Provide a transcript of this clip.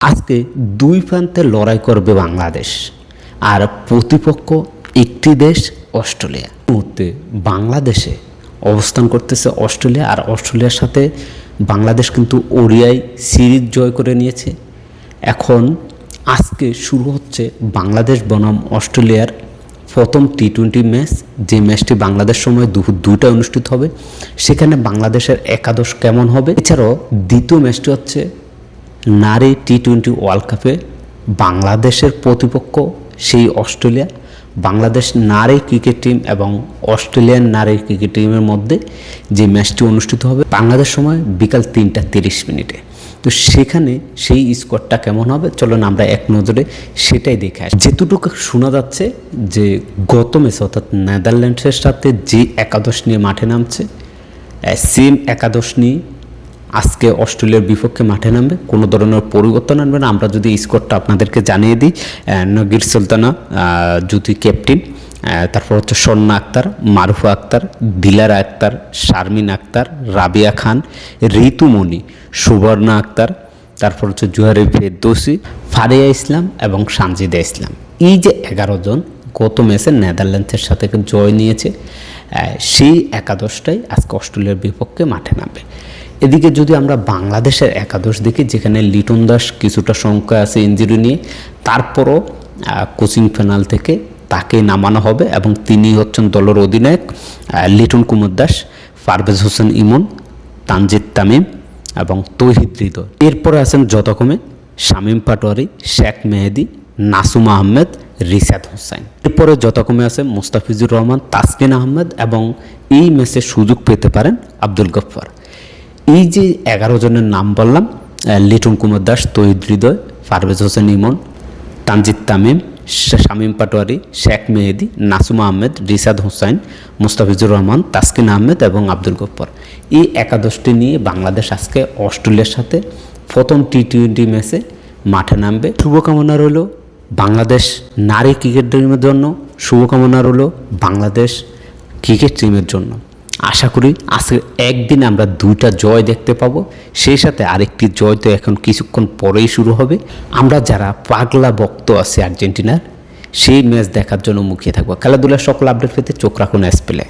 আজকে দুই প্রান্তে লড়াই করবে বাংলাদেশ আর প্রতিপক্ষ একটি দেশ অস্ট্রেলিয়া। মুহূর্তে বাংলাদেশে অবস্থান করতেছে অস্ট্রেলিয়া, আর অস্ট্রেলিয়ার সাথে বাংলাদেশ কিন্তু ওডিআই সিরিজ জয় করে নিয়েছে। এখন আজকে শুরু হচ্ছে বাংলাদেশ বনাম অস্ট্রেলিয়ার প্রথম টি-20 ম্যাচ, যে ম্যাচটি বাংলাদেশ সময় দুপুর 2টায় অনুষ্ঠিত হবে। সেখানে বাংলাদেশের একাদশ কেমন হবে, এছাড়াও দ্বিতীয় ম্যাচটি হচ্ছে নারী টি-20 ওয়ার্ল্ড কাপে বাংলাদেশের প্রতিপক্ষ সেই অস্ট্রেলিয়া। বাংলাদেশ নারী ক্রিকেট টিম এবং অস্ট্রেলিয়ান নারী ক্রিকেট টিমের মধ্যে যে ম্যাচটি অনুষ্ঠিত হবে বাংলাদেশ সময় বিকাল 3:30 তো সেখানে সেই স্কোরটা কেমন হবে চলুন আমরা এক নজরে সেটাই দেখে আসি। যেটুকু শোনা যাচ্ছে যে গত ম্যাচ অর্থাৎ নেদারল্যান্ডসের সাথে যে একাদশ নিয়ে মাঠে নামছে সেম একাদশ নিয়ে আজকে অস্ট্রেলিয়ার বিপক্ষে মাঠে নামবে, কোনো ধরনের পরিবর্তন আনবে না। আমরা যদি স্কোরটা আপনাদেরকে জানিয়ে দিই, নগির সুলতানা জ্যোতি ক্যাপ্টেন, তারপর হচ্ছে স্বর্ণা আক্তার, মারুফা আক্তার, দিলারা আক্তার, শারমিন আক্তার, রাবিয়া খান, ঋতুমণি, সুবর্ণা আক্তার, তারপর হচ্ছে জুহারি ফেরদৌসি, ফারিয়া ইসলাম এবং সানজিদা ইসলাম। এই যে 11 জন গত ম্যাচে নেদারল্যান্ডসের সাথে জয় নিয়েছে, সেই একাদশটাই আজকে অস্ট্রেলিয়ার বিপক্ষে মাঠে নামবে। এদিকে যদি আমরা বাংলাদেশের একাদশ দেখি, যেখানে লিটন দাস কিছুটা সংখ্যা আছে ইনজুরি নিয়ে, তারপরও কোচিং প্যানেল থেকে তাকে নামানো হবে এবং তিনি হচ্ছেন দলের অধিনায়ক লিটন কুমার দাস, পারভেজ হোসেন ইমন, তানজিদ তামিম এবং তৌহিদ হৃদয়। এরপরে আছেন যথাক্রমে শামীম পাটোয়ারি, শেখ মেহেদি, নাসুম আহমেদ, রিশাদ হোসেন। এরপরে যথাক্রমে আছে মুস্তাফিজুর রহমান, তাসকিন আহমেদ এবং এই ম্যাচে সুযোগ পেতে পারেন আব্দুল গফফার। এই যে 11 জনের নাম বললাম, লিটন কুমার দাস, তৌহিদ হৃদয়, পারভেজ হোসেন ইমন, তানজিদ তামিম, শামীম পাটোয়ারি, শেখ মেহেদি, নাসুম আহমেদ, রিশাদ হোসেন, মুস্তাফিজুর রহমান, তাসকিন আহমেদ এবং আব্দুল গফফার। এই একাদশটি নিয়ে বাংলাদেশ আজকে অস্ট্রেলিয়ার সাথে প্রথম টি-20 ম্যাচে মাঠে নামবে। শুভকামনা রইল বাংলাদেশ নারী ক্রিকেট টিমের জন্য, শুভকামনা রইল বাংলাদেশ ক্রিকেট টিমের জন্য। আশা করি আজকে একদিন আমরা 2টা জয় দেখতে পাবো, সেই সাথে আরেকটি জয় তো এখন কিছুক্ষণ পরেই শুরু হবে। আমরা যারা পাগলা ভক্ত আছে আর্জেন্টিনার, সেই ম্যাচ দেখার জন্য মুখিয়ে থাকবো। খেলাধুলার সকল আপডেট পেতে চোখ রাখুন এসপ্লে।